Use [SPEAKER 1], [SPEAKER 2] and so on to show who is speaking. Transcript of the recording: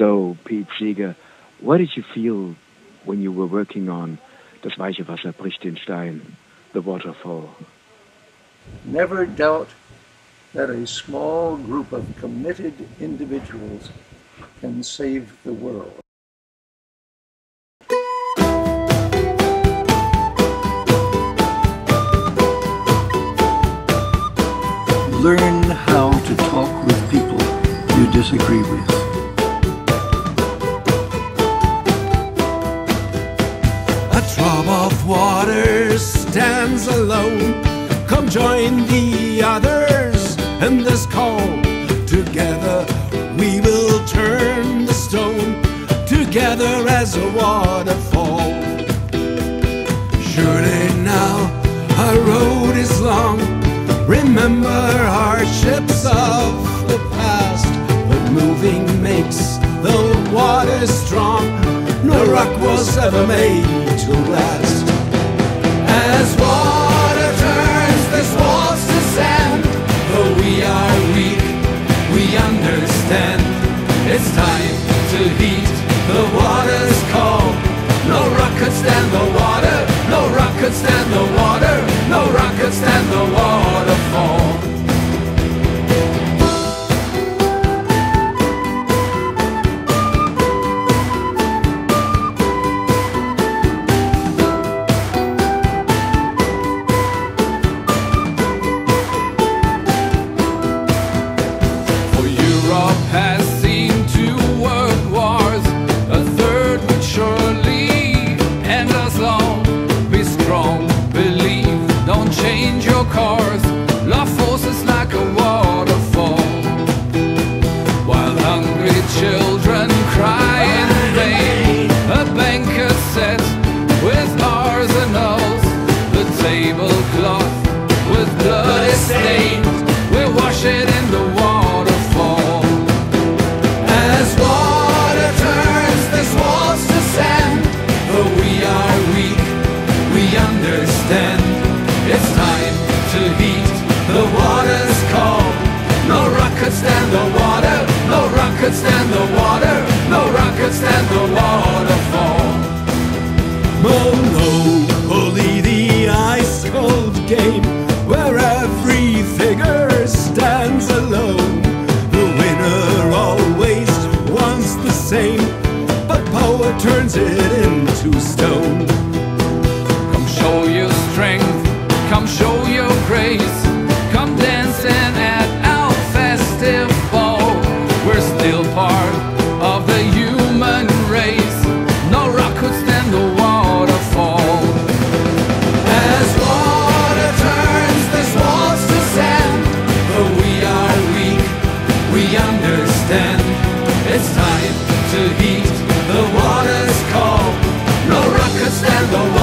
[SPEAKER 1] So, Pete Seeger, what did you feel when you were working on Das weiche Wasser bricht den Stein, the Waterfall?
[SPEAKER 2] Never doubt that a small group of committed individuals can save the world. Learn how to talk with people you disagree with.
[SPEAKER 3] A drop of water stands alone. Come join the others in this call. Together we will turn the stone, together as a waterfall. Surely now our road is long. Remember hardships of the past, but moving makes the water strong. No rock was ever made to last. As water turns this walls to sand, though we are weak, we understand. It's time to heat the water's call. No rock could stand the water, no rock could stand the water, no rock could stand the waterfall. For Europe has seen 2 world wars, a third would surely end us all. Be strong, believe, don't change your course. Love forces like a waterfall. While hungry children cry in vain, a banquet set with arsenals, the tablecloth with blood is stained. We'll wash it in the waterfall. As water turns this walls to sand, though we are weak, we understand. It's time to heat the water's call. No rock could stand the water, no rock could stand the water, no rock could stand the waterfall. Monopoly, the ice cold game, where every figure stands alone. The winner always wants the same, but power turns it into stone. Come show your strength, come show your grace, come dancing at our festive ball. We're still part of the human race, no rock could stand the waterfall. As water turns this walls to sand, though we are weak, we understand. It's time to heat the water's call. No rock could stand the waterfall.